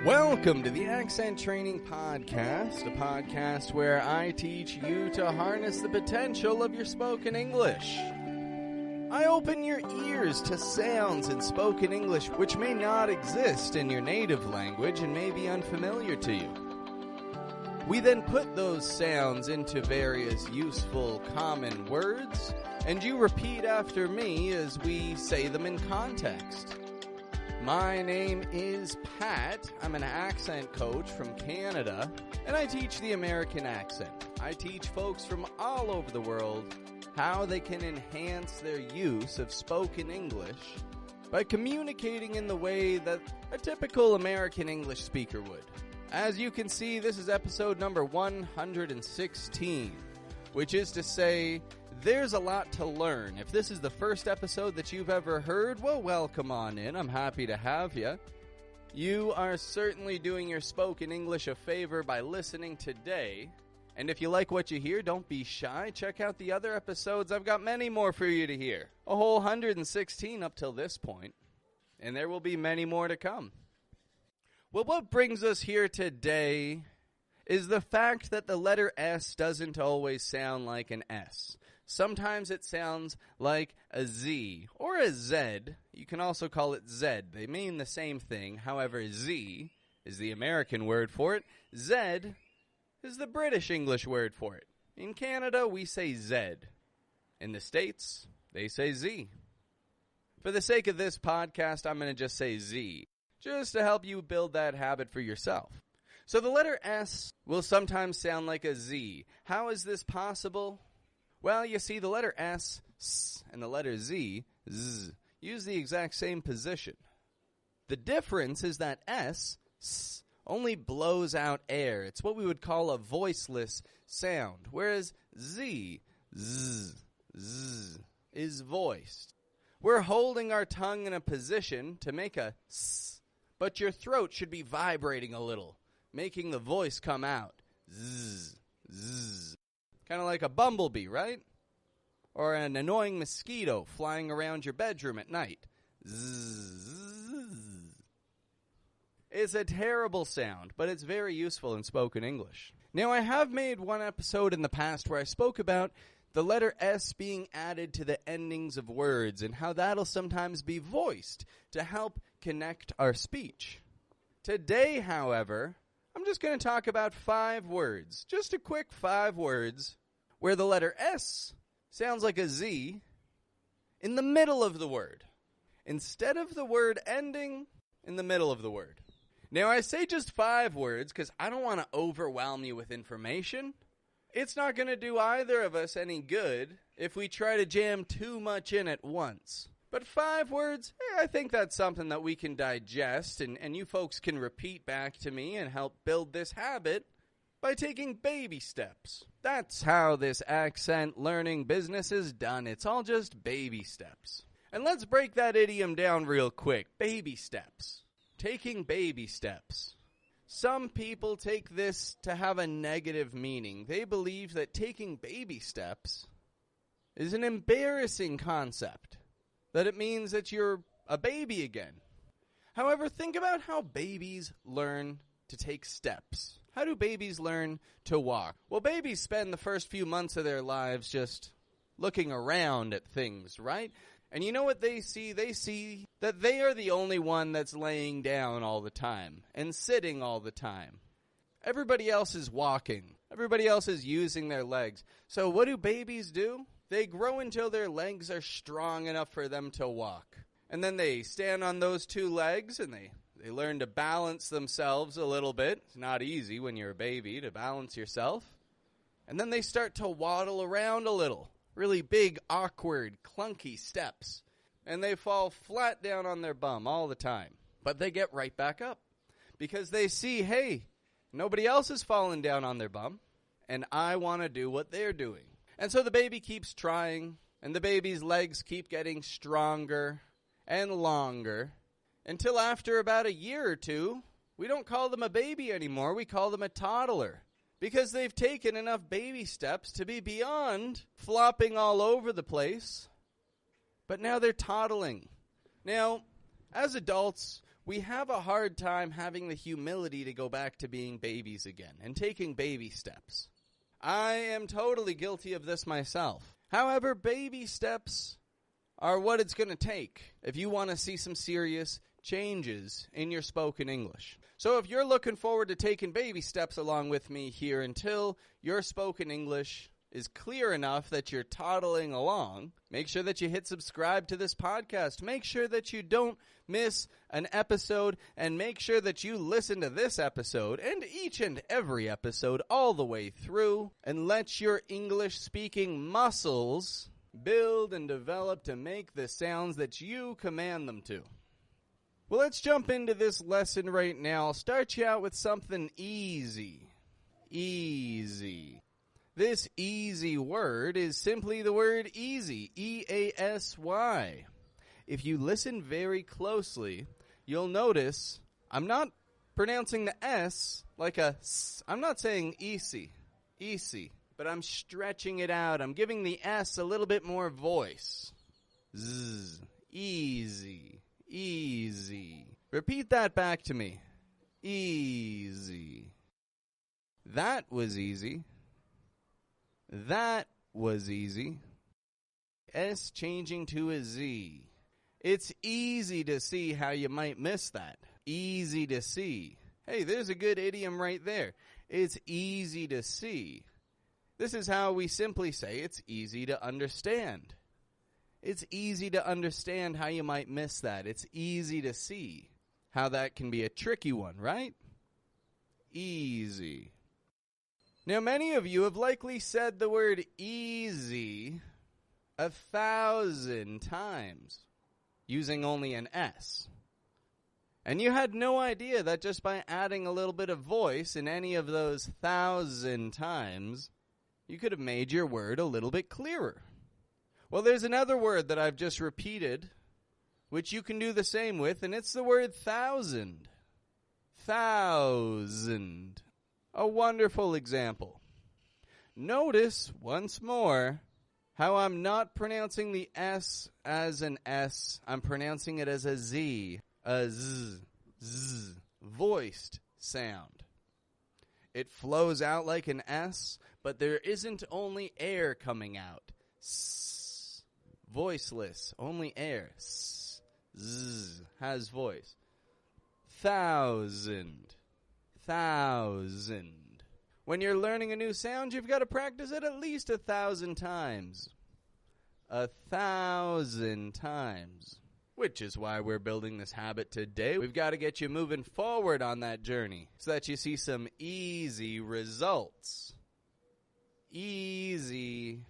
Welcome to the Accent Training Podcast, a podcast where I teach you to harness the potential of your spoken English. I open your ears to sounds in spoken English which may not exist in your native language and may be unfamiliar to you. We then put those sounds into various useful common words, and you repeat after me as we say them in context. My name is Pat. I'm an accent coach from Canada, and I teach the American accent. I teach folks from all over the world how they can enhance their use of spoken English by communicating in the way that a typical American English speaker would. As you can see, this is episode number 116, which is to say, there's a lot to learn. If this is the first episode that you've ever heard, well, welcome on in. I'm happy to have you. You are certainly doing your spoken English a favor by listening today. And if you like what you hear, don't be shy. Check out the other episodes. I've got many more for you to hear. A whole 116 up till this point. And there will be many more to come. Well, what brings us here today is the fact that the letter S doesn't always sound like an S. Sometimes it sounds like a Z or a Z. You can also call it Z. They mean the same thing. However, Z is the American word for it. Z is the British English word for it. In Canada, we say Z. In the States, they say Z. For the sake of this podcast, I'm going to just say Z, just to help you build that habit for yourself. So the letter S will sometimes sound like a Z. How is this possible? Well, you see, the letter S, and the letter Z, use the exact same position. The difference is that S, only blows out air. It's what we would call a voiceless sound, whereas Z, is voiced. We're holding our tongue in a position to make a S, but your throat should be vibrating a little, making the voice come out. Kind of like a bumblebee, right? Or an annoying mosquito flying around your bedroom at night. It's a terrible sound, but it's very useful in spoken English. Now, I have made one episode in the past where I spoke about the letter S being added to the endings of words and how that'll sometimes be voiced to help connect our speech. Today, however, I'm just going to talk about 5 words, just a quick 5 words, where the letter S sounds like a Z in the middle of the word, instead of the word ending in the middle of the word. Now, I say just 5 words because I don't want to overwhelm you with information. It's not going to do either of us any good if we try to jam too much in at once. But 5 words, I think that's something that we can digest, and you folks can repeat back to me and help build this habit by taking baby steps. That's how this accent learning business is done. It's all just baby steps. And let's break that idiom down real quick. Baby steps. Taking baby steps. Some people take this to have a negative meaning. They believe that taking baby steps is an embarrassing concept, that it means that you're a baby again. However, think about how babies learn to take steps. How do babies learn to walk? Well, babies spend the first few months of their lives just looking around at things, right? And you know what they see? They see that they are the only one that's laying down all the time and sitting all the time. Everybody else is walking. Everybody else is using their legs. So what do babies do? They grow until their legs are strong enough for them to walk. And then they stand on those 2 legs and they learn to balance themselves a little bit. It's not easy when you're a baby to balance yourself. And then they start to waddle around a little. Really big, awkward, clunky steps. And they fall flat down on their bum all the time. But they get right back up. Because they see, hey, nobody else is falling down on their bum. And I want to do what they're doing. And so the baby keeps trying. And the baby's legs keep getting stronger and longer. Until after about a year or 2, we don't call them a baby anymore. We call them a toddler. Because they've taken enough baby steps to be beyond flopping all over the place. But now they're toddling. Now, as adults, we have a hard time having the humility to go back to being babies again and taking baby steps. I am totally guilty of this myself. However, baby steps are what it's going to take if you want to see some serious changes in your spoken English. So if you're looking forward to taking baby steps along with me here until your spoken English is clear enough that you're toddling along, make sure that you hit subscribe to this podcast. Make sure that you don't miss an episode, and make sure that you listen to this episode and each and every episode all the way through, and let your English speaking muscles build and develop to make the sounds that you command them to. Well, let's jump into this lesson right now. I'll start you out with something easy. Easy. This easy word is simply the word easy, E-A-S-Y. If you listen very closely, you'll notice I'm not pronouncing the S like a S. I'm not saying easy, but I'm stretching it out. I'm giving the S a little bit more voice. Z, easy, easy. Repeat that back to me. Easy. That was easy. That was easy. S changing to a Z. It's easy to see how you might miss that. Easy to see. Hey, there's a good idiom right there. It's easy to see. This is how we simply say it's easy to understand. It's easy to understand how you might miss that. It's easy to see how that can be a tricky one, right? Easy. Now, many of you have likely said the word easy 1,000 times using only an S. And you had no idea that just by adding a little bit of voice in any of those 1,000 times, you could have made your word a little bit clearer. Well, there's another word that I've just repeated, which you can do the same with, and it's the word thousand. Thousand. A wonderful example. Notice, once more, how I'm not pronouncing the S as an S. I'm pronouncing it as a Z. A Z. Z. Voiced sound. It flows out like an S, but there isn't only air coming out. S. Voiceless. Only air. S. Z. Has voice. Thousand. Thousand. When you're learning a new sound, you've got to practice it at least 1,000 times. 1,000 times. Which is why we're building this habit today. We've got to get you moving forward on that journey so that you see some easy results. Easy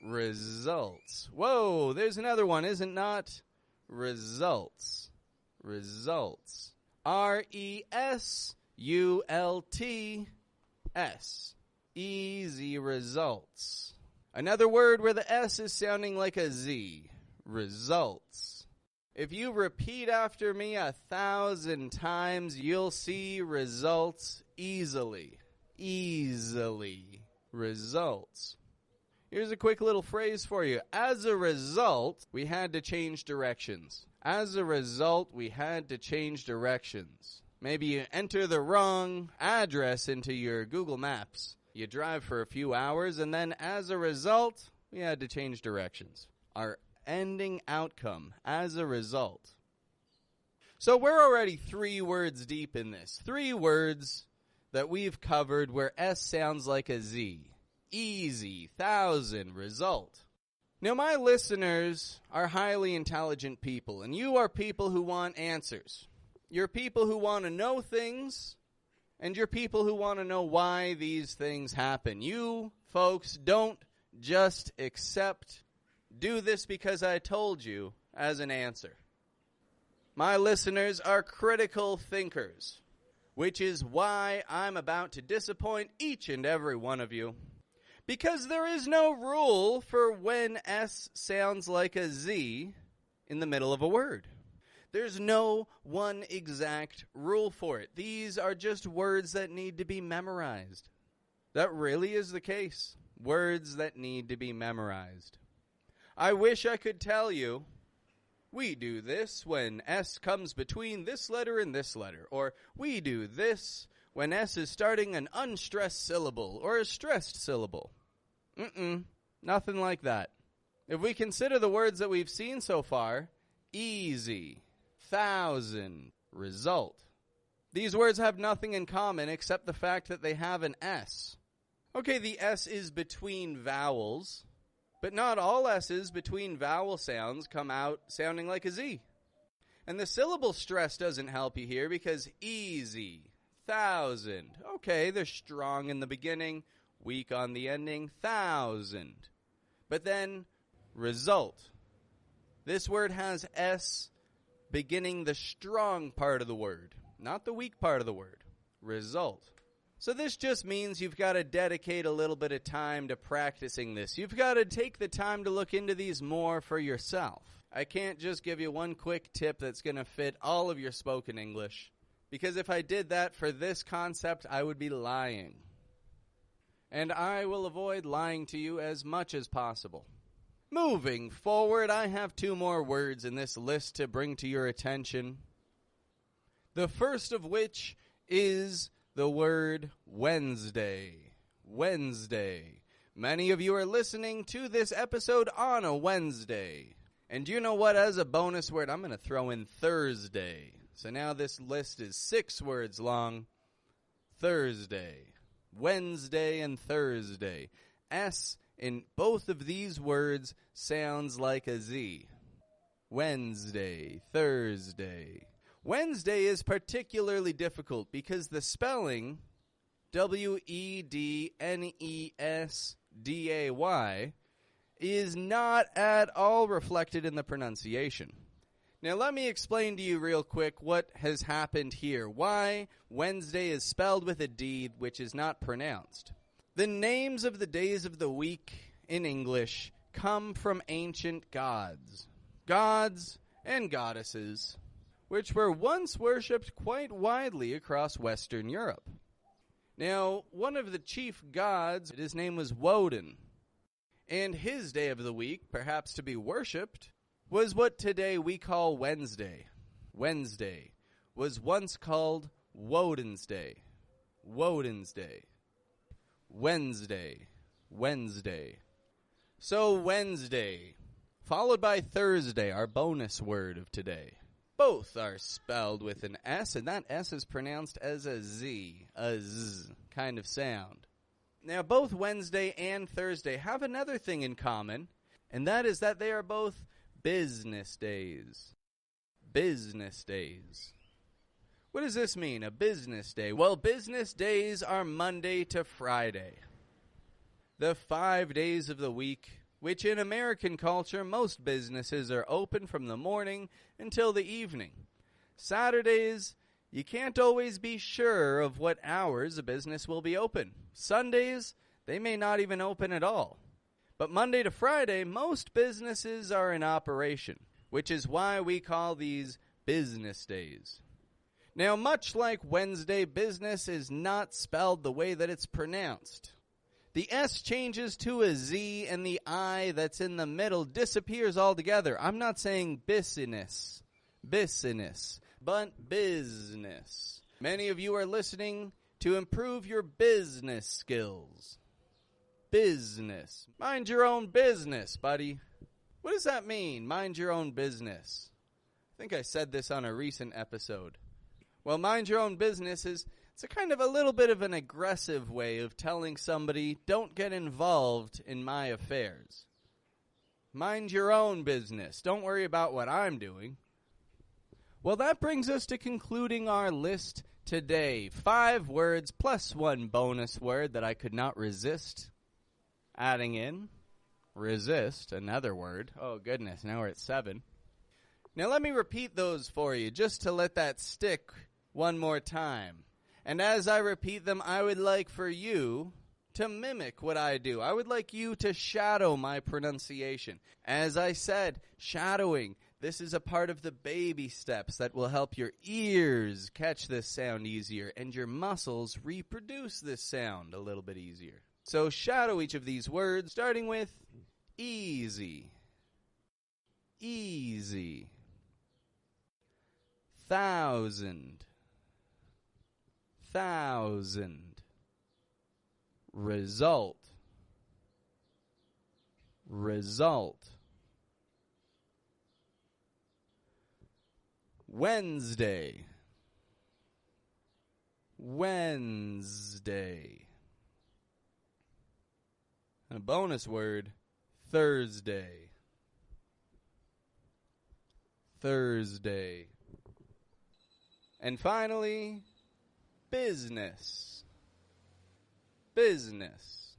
results. Whoa, there's another one, isn't not? Results. Results. R-E-S-U-L-T-S. Easy results. Another word where the S is sounding like a Z. Results. If you repeat after me 1,000 times, you'll see results easily. Easily. Results. Here's a quick little phrase for you. As a result, we had to change directions. As a result, we had to change directions. Maybe you enter the wrong address into your Google Maps. You drive for a few hours, and then as a result, we had to change directions. Our ending outcome, as a result. So we're already 3 words deep in this. 3 words that we've covered where S sounds like a Z. Easy, thousand, result. Now, my listeners are highly intelligent people, and you are people who want answers. You're people who want to know things, and you're people who want to know why these things happen. You folks don't just accept, do this because I told you, as an answer. My listeners are critical thinkers, which is why I'm about to disappoint each and every one of you. Because there is no rule for when S sounds like a Z in the middle of a word. There's no one exact rule for it. These are just words that need to be memorized. That really is the case. Words that need to be memorized. I wish I could tell you We do this when S comes between this letter and this letter. Or we do this when S is starting an unstressed syllable or a stressed syllable. Nothing like that. If we consider the words that we've seen so far, easy, thousand, result. These words have nothing in common except the fact that they have an S. Okay, the S is between vowels, but not all S's between vowel sounds come out sounding like a Z. And the syllable stress doesn't help you here because easy, thousand. Okay, they're strong in the beginning, weak on the ending, thousand. But then, result. This word has S beginning the strong part of the word, not the weak part of the word. Result. So this just means you've got to dedicate a little bit of time to practicing this. You've got to take the time to look into these more for yourself. I can't just give you one quick tip that's going to fit all of your spoken English, because if I did that for this concept, I would be lying. And I will avoid lying to you as much as possible. Moving forward, I have 2 more words in this list to bring to your attention. The first of which is the word Wednesday. Wednesday. Many of you are listening to this episode on a Wednesday. And do you know what, as a bonus word, I'm going to throw in Thursday. So now this list is 6 words long. Thursday. Wednesday and Thursday. S in both of these words sounds like a Z. Wednesday, Thursday. Wednesday is particularly difficult because the spelling, Wednesday, is not at all reflected in the pronunciation. Now let me explain to you real quick what has happened here. Why Wednesday is spelled with a D, which is not pronounced. The names of the days of the week in English come from ancient gods. Gods and goddesses, which were once worshipped quite widely across Western Europe. Now, one of the chief gods, his name was Woden, and his day of the week, perhaps to be worshipped, was what today we call Wednesday. Wednesday was once called Woden's Day. Woden's Day. Wednesday. Wednesday. So Wednesday, followed by Thursday, our bonus word of today. Both are spelled with an S, and that S is pronounced as a Z kind of sound. Now, both Wednesday and Thursday have another thing in common, and that is that they are both business days. Business days. What does this mean, a business day? Well, business days are Monday to Friday. The 5 days of the week, which in American culture, most businesses are open from the morning until the evening. Saturdays, you can't always be sure of what hours a business will be open. Sundays, they may not even open at all. But Monday to Friday, most businesses are in operation, which is why we call these business days. Now, much like Wednesday, business is not spelled the way that it's pronounced. The S changes to a Z, and the I that's in the middle disappears altogether. I'm not saying business, but business. Many of you are listening to improve your business skills. Business. Mind your own business, buddy. What does that mean, mind your own business? I think I said this on a recent episode. Well, mind your own business it's a kind of a little bit of an aggressive way of telling somebody, don't get involved in my affairs. Mind your own business. Don't worry about what I'm doing. Well, that brings us to concluding our list today. 5 words plus 1 bonus word that I could not resist adding in. Resist, another word. Oh, goodness, now we're at 7. Now, let me repeat those for you, just to let that stick one more time. And as I repeat them, I would like for you to mimic what I do. I would like you to shadow my pronunciation. As I said, shadowing. This is a part of the baby steps that will help your ears catch this sound easier and your muscles reproduce this sound a little bit easier. So shadow each of these words, starting with easy. Easy. thousand, thousand, result, result, Wednesday, Wednesday. And a bonus word, Thursday, Thursday. And finally, business, business.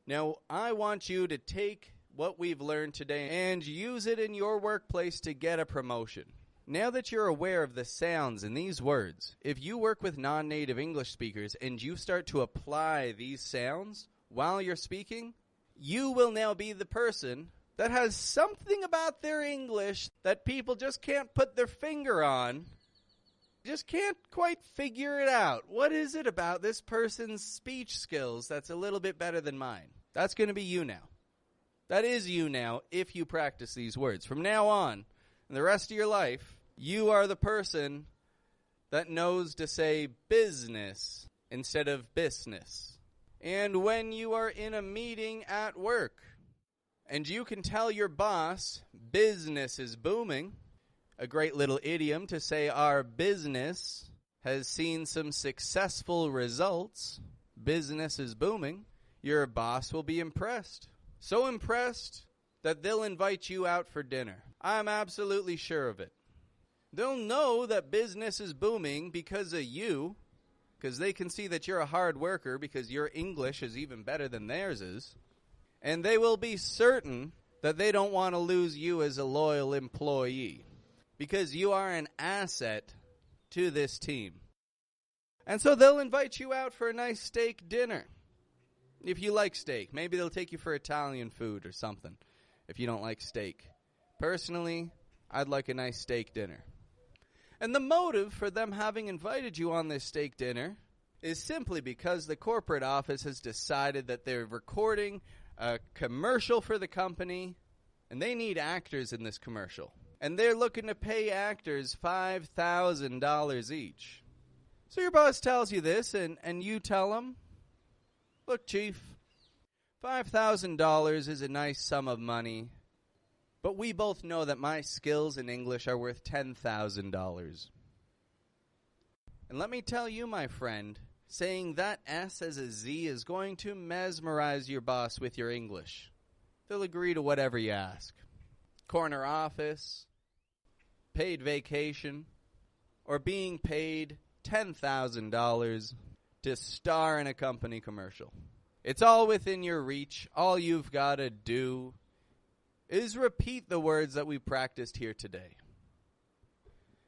Now, I want you to take what we've learned today and use it in your workplace to get a promotion. Now that you're aware of the sounds in these words, if you work with non-native English speakers and you start to apply these sounds while you're speaking, you will now be the person that has something about their English that people just can't put their finger on, just can't quite figure it out. What is it about this person's speech skills that's a little bit better than mine? That's going to be you now. That is you now if you practice these words. From now on, in the rest of your life, you are the person that knows to say business instead of business. And when you are in a meeting at work and you can tell your boss business is booming, a great little idiom to say our business has seen some successful results, business is booming, your boss will be impressed. So impressed that they'll invite you out for dinner. I'm absolutely sure of it. They'll know that business is booming because of you, because they can see that you're a hard worker because your English is even better than theirs is. And they will be certain that they don't want to lose you as a loyal employee because you are an asset to this team. And so they'll invite you out for a nice steak dinner. If you like steak, maybe they'll take you for Italian food or something if you don't like steak. Personally, I'd like a nice steak dinner. And the motive for them having invited you on this steak dinner is simply because the corporate office has decided that they're recording a commercial for the company, and they need actors in this commercial. And they're looking to pay actors $5,000 each. So your boss tells you this, and you tell them, look, Chief, $5,000 is a nice sum of money, but we both know that my skills in English are worth $10,000. And let me tell you, my friend, saying that S as a Z is going to mesmerize your boss with your English. They'll agree to whatever you ask. Corner office, paid vacation, or being paid $10,000 to star in a company commercial. It's all within your reach. All you've got to do is repeat the words that we practiced here today.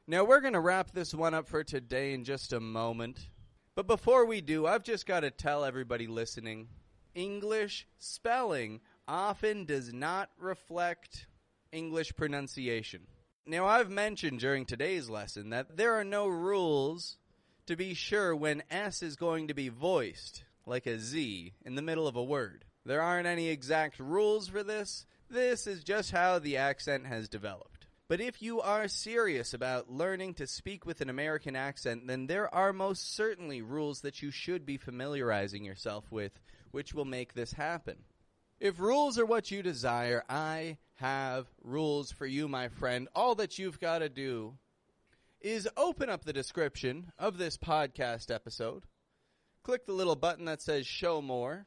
Now, we're going to wrap this one up for today in just a moment. But before we do, I've just got to tell everybody listening, English spelling often does not reflect English pronunciation. Now, I've mentioned during today's lesson that there are no rules to be sure when S is going to be voiced, like a Z, in the middle of a word. There aren't any exact rules for this. This is just how the accent has developed. But if you are serious about learning to speak with an American accent, then there are most certainly rules that you should be familiarizing yourself with, which will make this happen. If rules are what you desire, I have rules for you, my friend. All that you've got to do is open up the description of this podcast episode, click the little button that says Show More,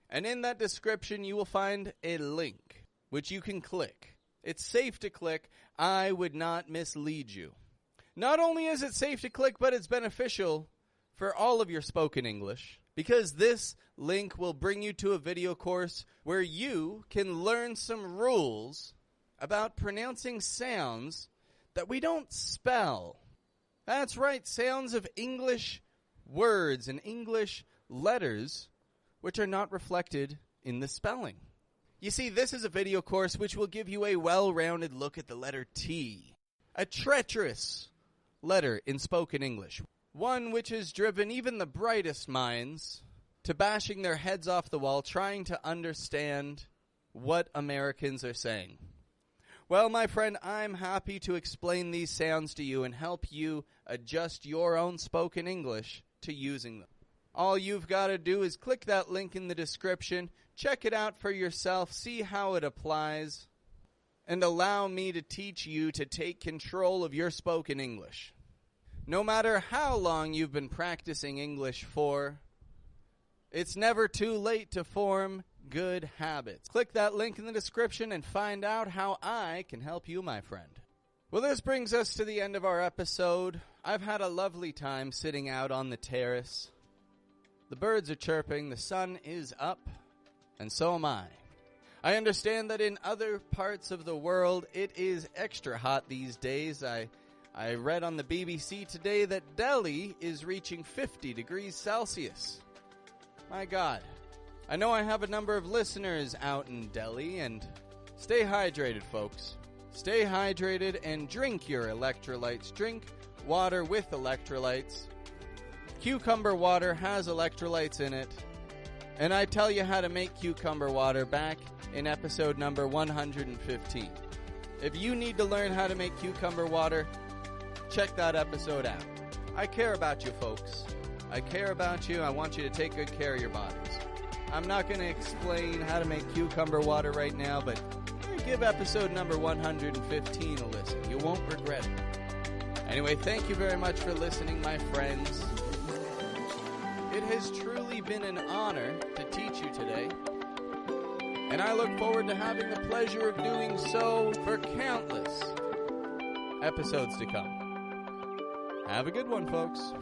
and in that description you will find a link, which you can click. It's safe to click. I would not mislead you. Not only is it safe to click, but it's beneficial for all of your spoken English, because this link will bring you to a video course where you can learn some rules about pronouncing sounds that we don't spell. That's right, sounds of English words and English letters which are not reflected in the spelling. You see, this is a video course which will give you a well-rounded look at the letter T, a treacherous letter in spoken English, one which has driven even the brightest minds to bashing their heads off the wall trying to understand what Americans are saying. Well, my friend, I'm happy to explain these sounds to you and help you adjust your own spoken English to using them. All you've got to do is click that link in the description, check it out for yourself, see how it applies, and allow me to teach you to take control of your spoken English. No matter how long you've been practicing English for, it's never too late to form good habits. Click that link in the description and find out how I can help you, my friend. Well, this brings us to the end of our episode. I've had a lovely time sitting out on the terrace. The birds are chirping, the sun is up, and so am I. I understand that in other parts of the world it is extra hot these days. I read on the BBC today that Delhi is reaching 50 degrees Celsius. My God. I know I have a number of listeners out in Delhi, and stay hydrated, folks. Stay hydrated and drink your electrolytes. Drink water with electrolytes. Cucumber water has electrolytes in it. And I tell you how to make cucumber water back in episode number 115. If you need to learn how to make cucumber water, check that episode out. I care about you, folks. I care about you. I want you to take good care of your bodies. I'm not going to explain how to make cucumber water right now, but give episode number 115 a listen. You won't regret it. Anyway, thank you very much for listening, my friends. It has truly been an honor to teach you today, and I look forward to having the pleasure of doing so for countless episodes to come. Have a good one, folks.